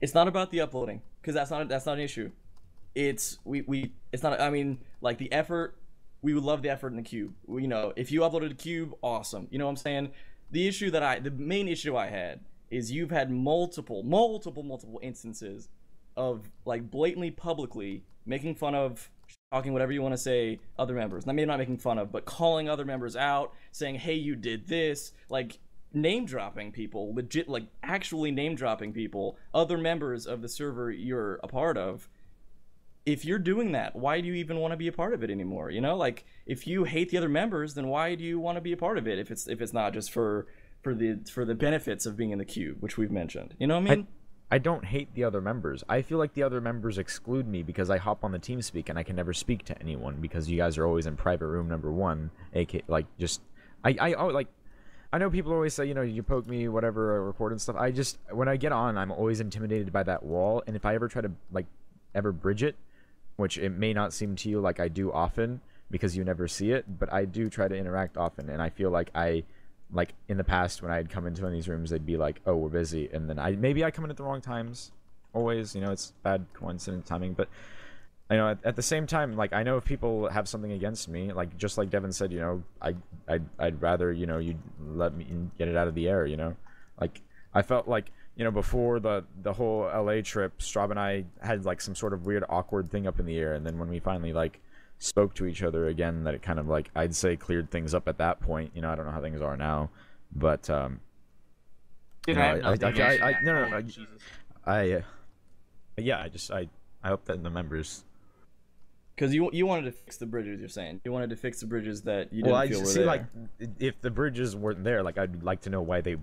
It's not about the uploading, because that's not an issue. It's not. I mean, like the effort. We would love the effort in the cube. If you uploaded a cube, awesome. You know what I'm saying? The main issue I had is you've had multiple instances of like blatantly publicly making fun of, talking whatever you want to say, other members. Now, maybe not making fun of, but calling other members out, saying, hey, you did this, like name dropping people, legit, like actually name dropping people, other members of the server you're a part of. If you're doing that, why do you even want to be a part of it anymore? Like if you hate the other members, then why do you want to be a part of it if it's not just for the benefits of being in the cube, which we've mentioned? You know what I mean? I don't hate the other members. I feel like the other members exclude me because I hop on the TeamSpeak and I can never speak to anyone because you guys are always in private room number 1, aka like just I know people always say, you poke me, whatever, or record and stuff. When I get on, I'm always intimidated by that wall, and if I ever try to like ever bridge it, which it may not seem to you like I do often because you never see it, but I do try to interact often, and I feel like in the past when I'd come into one of these rooms, they'd be like, oh, we're busy, and then maybe I come in at the wrong times, always, it's bad coincidence timing, but at the same time, like, I know if people have something against me, like, just like Devin said, I'd rather, you let me get it out of the air, like, I felt like, before the whole LA trip, Straub and I had like some sort of weird awkward thing up in the air, and then when we finally like spoke to each other again, that it kind of like, I'd say, cleared things up at that point. I don't know how things are now, but Dude, I hope that the members. Because you wanted to fix the bridges, you're saying. You wanted to fix the bridges that you didn't feel were there. Like, if the bridges weren't there, like, I'd like to know why they,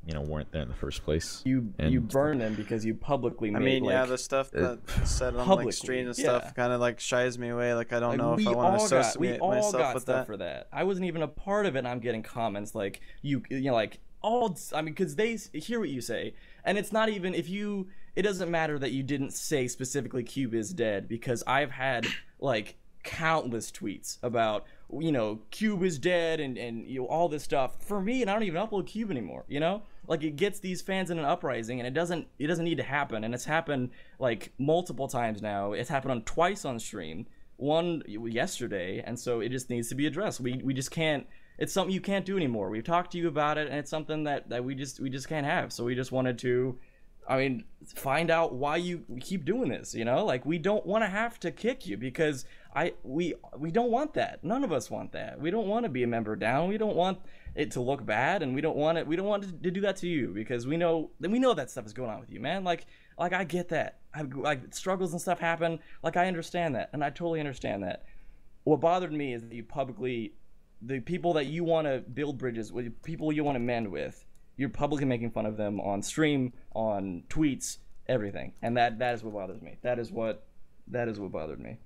weren't there in the first place. You burn them because you publicly made, yeah, the stuff that said on like stream and stuff kind of like shies me away. Like, I don't know if I want to associate myself with that. For that. I wasn't even a part of it, and I'm getting comments like, because they hear what you say, and it's not even, it doesn't matter that you didn't say specifically Cube is dead, because I've had like countless tweets about Cube is dead and all this stuff for me, and I don't even upload Cube anymore. Like, it gets these fans in an uprising, and it doesn't need to happen, and it's happened like multiple times now. It's happened twice on stream, one yesterday, and so it just needs to be addressed. We just can't. It's something you can't do anymore. We've talked to you about it, and it's something that we just can't have. So we just wanted to, find out why you keep doing this. Like, we don't want to have to kick you, because we don't want that. None of us want that. We don't want to be a member down. We don't want it to look bad, and we don't want to do that to you, because we know that stuff is going on with you, man. Like I get that. Like, struggles and stuff happen. Like, I understand that, and I totally understand that. What bothered me is that you publicly, the people that you want to build bridges with, people you want to mend with, you're publicly making fun of them on stream, on tweets, everything, and that is what bothers me. That is what bothered me,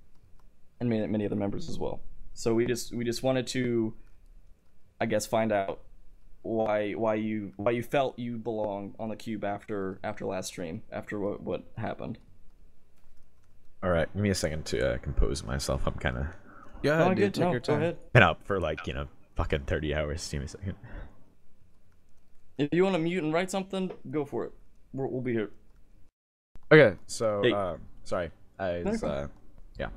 and many other members as well. So we just wanted to, I guess, find out why you felt you belong on the cube after last stream, after what happened. All right, give me a second to compose myself. I'm kind of take your time. Go ahead. Been up for like fucking 30 hours. Give me a second. If you want to mute and write something, go for it. We'll be here. Okay, so Hey. sorry, yeah.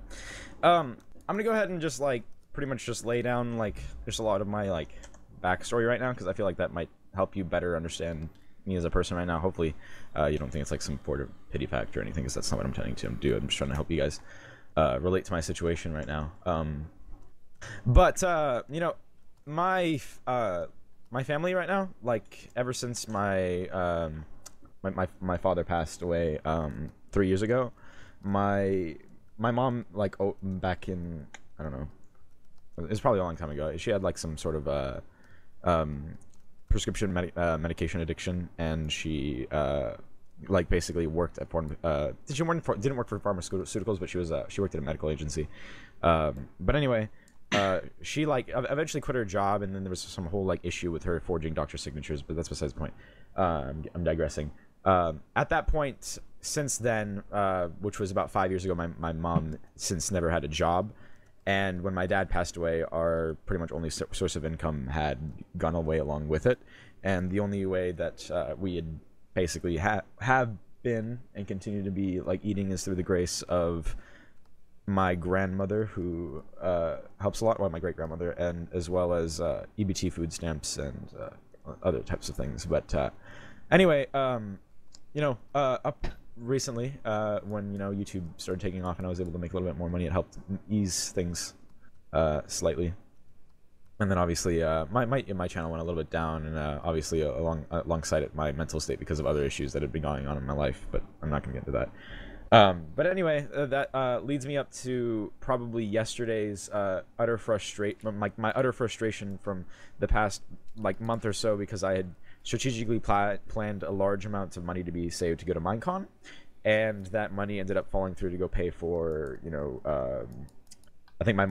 I'm gonna go ahead and just like pretty much just lay down like just a lot of my like backstory right now, because I feel like that might help you better understand me as a person right now. Hopefully, you don't think it's like some sort of pity factor or anything, because that's not what I'm trying to do. I'm just trying to help you guys relate to my situation right now. But my family right now, like, ever since my father passed away 3 years ago, my mom, like, back in, I don't know, it's probably a long time ago, she had like some sort of prescription medication addiction, and she like basically worked at didn't work for pharmaceuticals, but she worked at a medical agency. But anyway, she like eventually quit her job, and then there was some whole like issue with her forging doctor signatures, but that's besides the point. I'm digressing. At that point, since then, which was about 5 years ago, my mom since never had a job, and when my dad passed away, our pretty much only source of income had gone away along with it, and the only way that we had basically have been and continue to be like eating is through the grace of my grandmother, who helps a lot. Well, my great grandmother, and as well as EBT food stamps and other types of things. But anyway, up recently, when YouTube started taking off and I was able to make a little bit more money, it helped ease things slightly. And then obviously my channel went a little bit down, and obviously alongside it my mental state because of other issues that had been going on in my life, but I'm not gonna get into that. But anyway, that leads me up to probably yesterday's utter frustration from the past month or so, because I had strategically planned a large amount of money to be saved to go to Minecon, and that money ended up falling through to go pay for I think my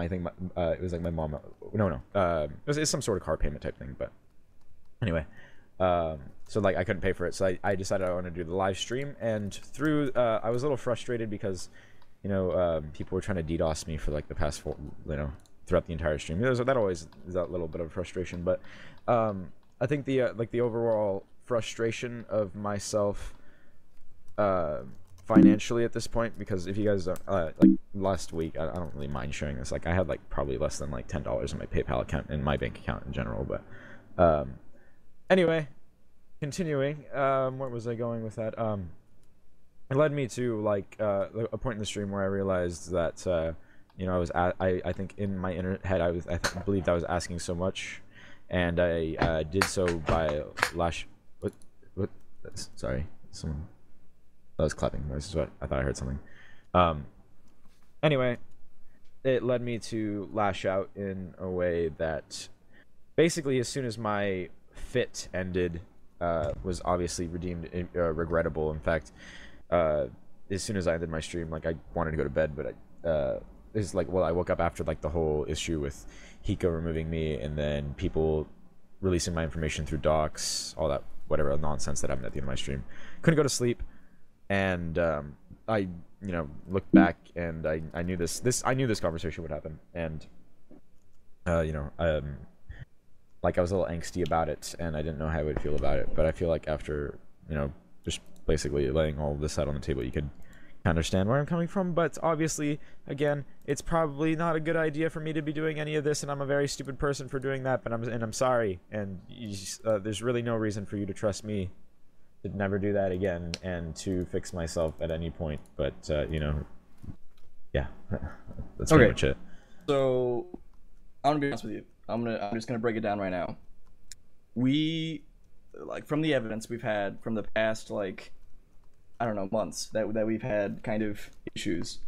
thing, it was like my mom. It was some sort of car payment type thing. But anyway, so I couldn't pay for it, so I decided I want to do the live stream. And through, I was a little frustrated because, people were trying to DDoS me for the past throughout the entire stream. That always is that little bit of frustration. But I think the overall frustration of myself, financially at this point, because if you guys don't last week, I don't really mind sharing this, I had probably less than $10 in my PayPal account, in my bank account in general. But anyway, continuing, where was I going with that? It led me to a point in the stream where I realized that I think in my inner head I believed I was asking so much, and I did so by sorry, someone. That was clapping noise. I thought I heard something. Anyway, it led me to lash out in a way that basically, as soon as my fit ended, was obviously redeemed regrettable. In fact, as soon as I ended my stream, I wanted to go to bed, but I woke up after the whole issue with Hiko removing me, and then people releasing my information through docs, all that whatever nonsense that happened at the end of my stream. Couldn't go to sleep. And I looked back, and I knew I knew this conversation would happen, and I was a little angsty about it, and I didn't know how I would feel about it. But I feel like after just basically laying all of this out on the table, you could understand where I'm coming from. But obviously, again, it's probably not a good idea for me to be doing any of this, and I'm a very stupid person for doing that. But I'm sorry, and there's really no reason for you to trust me to never do that again and to fix myself at any point. But yeah, that's pretty much it. So I'm gonna be honest with you. I'm just gonna break it down right now. We from the evidence we've had from the past I don't know, months that we've had kind of issues.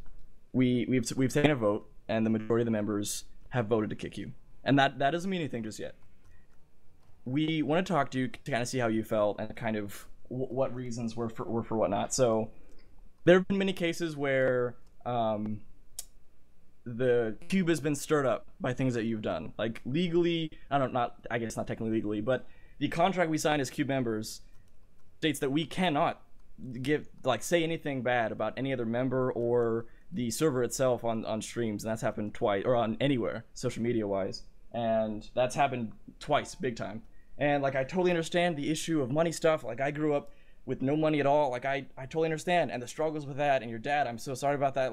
We've taken a vote, and the majority of the members have voted to kick you, and that doesn't mean anything just yet. We want to talk to you to kind of see how you felt and kind of what reasons were for whatnot. So there have been many cases where the cube has been stirred up by things that you've done, legally. I guess not technically legally, but the contract we signed as cube members states that we cannot say anything bad about any other member or the server itself on streams, and that's happened twice, or on anywhere social media wise, and that's happened twice, big time. And I totally understand the issue of money stuff. I grew up with no money at all. I totally understand, and the struggles with that. And your dad, I'm so sorry about that.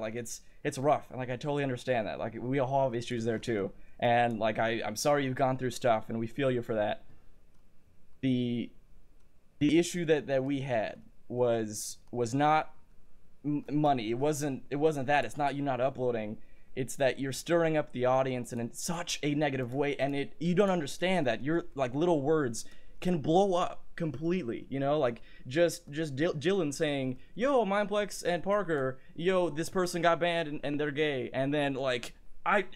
It's rough, and I totally understand that. We all have issues there too. And I'm sorry you've gone through stuff, and we feel you for that. The issue that we had was not money. It wasn't that. It's not you not uploading. It's that you're stirring up the audience in such a negative way, and you don't understand that your little words can blow up completely. Just Dylan saying, "Yo, Mindplex and Parker, yo, this person got banned and they're gay," and then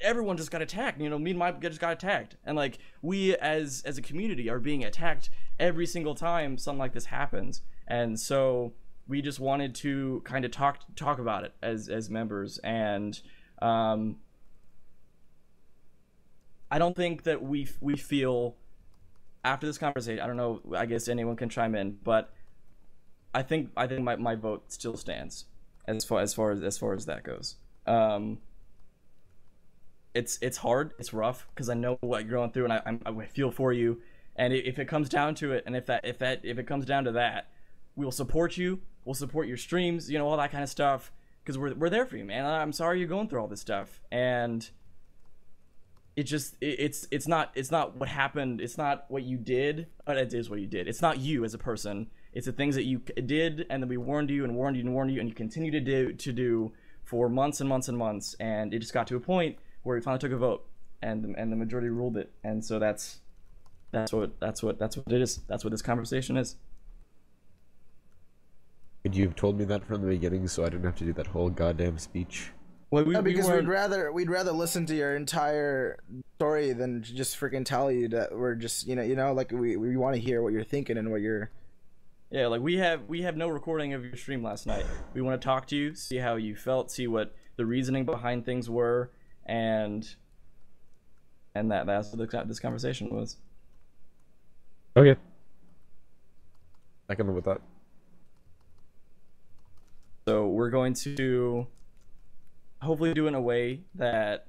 everyone just got attacked. Me and Mike just got attacked, and we as a community are being attacked every single time something like this happens, and so we just wanted to kind of talk about it as members. And I don't think that we feel after this conversation. I don't know. I guess anyone can chime in, but I think my vote still stands as far as that goes. It's hard. It's rough because I know what you're going through, and I feel for you. And if it comes down to it, and if it comes down to that, we'll support you. We'll support your streams, you know, all that kind of stuff, because we're there for you, man. I'm sorry you're going through all this stuff, and it's not what happened. It's not what you did. It is what you did. It's not you as a person. It's the things that you did, and then we warned you and warned you and warned you, and you continue to do for months and months and months, and it just got to a point where we finally took a vote, and the majority ruled it, and so that's what it is. That's what this conversation is. Could you have told me that from the beginning, so I didn't have to do that whole goddamn speech? Well, because we'd rather listen to your entire story than just freaking tell you that we're just like we want to hear what you're thinking and what you're. Yeah, like we have no recording of your stream last night. We want to talk to you, see how you felt, see what the reasoning behind things were, and that's what this conversation was. Okay. I can live with that. So we're going to hopefully do it in a way that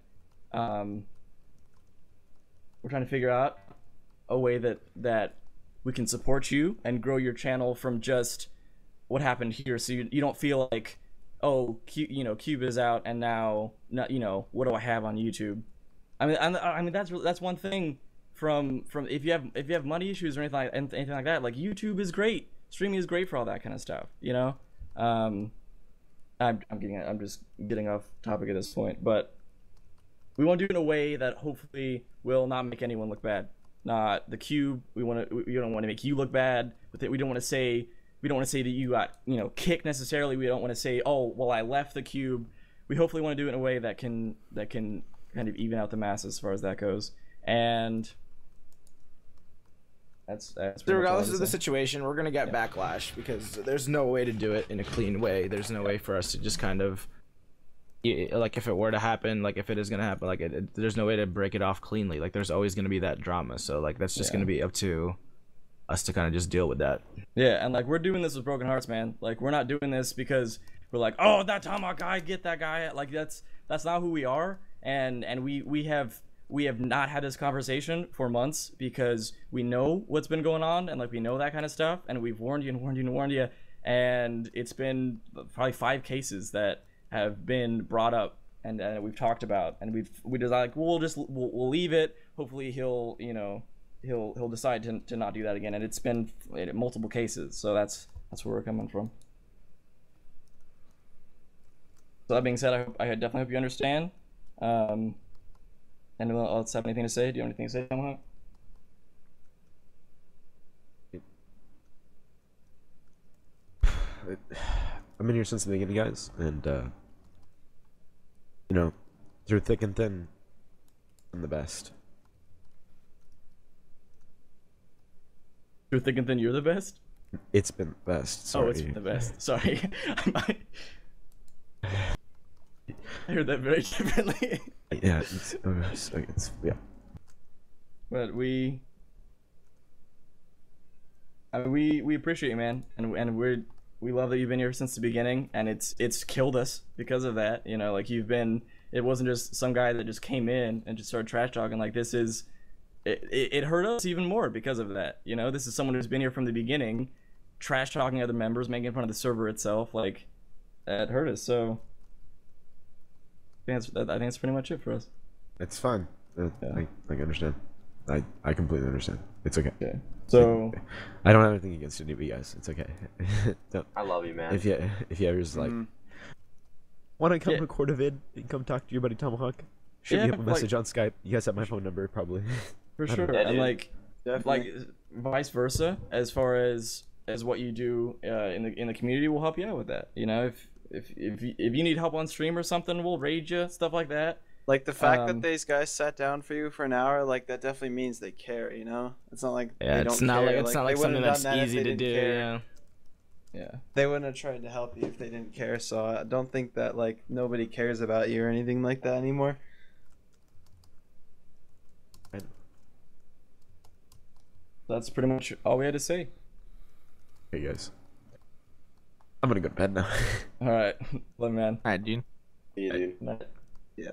we're trying to figure out a way that we can support you and grow your channel from just what happened here, so you don't feel like, oh, Cube is out and now what do I have on YouTube? I mean that's one thing from if you have money issues or anything like that, like YouTube is great, streaming is great for all that kind of stuff, I'm just getting off topic at this point, but we want to do it in a way that hopefully will not make anyone look bad. Not the Cube. We don't want to make you look bad. But we don't want to say that you got kicked necessarily. We don't want to say, oh well, I left the Cube. We hopefully want to do it in a way that can kind of even out the masses as far as that goes. And that's regardless of the situation, we're gonna get backlash because there's no way to do it in a clean way. There's no way for us to just kind of, like, if it were to happen, like if it is gonna happen, like there's no way to break it off cleanly. Like there's always gonna be that drama. So like that's just gonna be up to us to kind of just deal with that. Yeah, and like we're doing this with broken hearts, man. Like we're not doing this because we're like, oh, that Tomahawk guy, get that guy. Like that's not who we are, and we have not had this conversation for months because we know what's been going on, and like we know that kind of stuff, and we've warned you and warned you and warned you, and it's been probably 5 cases that have been brought up and we've talked about, and we just like we'll leave it. Hopefully he'll decide to not do that again, and it's been multiple cases, so that's where we're coming from. So that being said, I definitely hope you understand. Anyone else have anything to say? Do you have anything to say, Tomahawk? I've been here since the beginning, guys, and through thick and thin, I'm the best. Through thick and thin, you're the best? It's been the best. Sorry. Oh, it's been the best. Sorry. I heard that very differently. Yeah, yeah. But we appreciate you, man, and we love that you've been here since the beginning, and it's killed us because of that. Like it wasn't just some guy that just came in and just started trash talking. Like it hurt us even more because of that. This is someone who's been here from the beginning, trash talking other members, making fun of the server itself. Like that hurt us. So I think that's pretty much it for us. It's fine. I understand. I completely understand. It's okay. Okay. So I don't have anything against any of you guys. It's okay. I love you, man. If you ever just like want to come record a vid and come talk to your buddy Tomahawk, shoot me up a message on Skype. You guys have my phone number probably. For sure. And like vice versa, as far as what you do in the community, will help you out with that. If you need help on stream or something, we'll raid you, stuff like that. Like the fact that these guys sat down for you for an hour, like that definitely means they care. It's not like they don't care. It's not like something that's easy to do. Yeah. They wouldn't have tried to help you if they didn't care. So I don't think that like nobody cares about you or anything like that anymore. That's pretty much all we had to say. Hey guys, I'm gonna go to bed now. All right, love, man. All right, dude. See you, dude. Night. Yeah.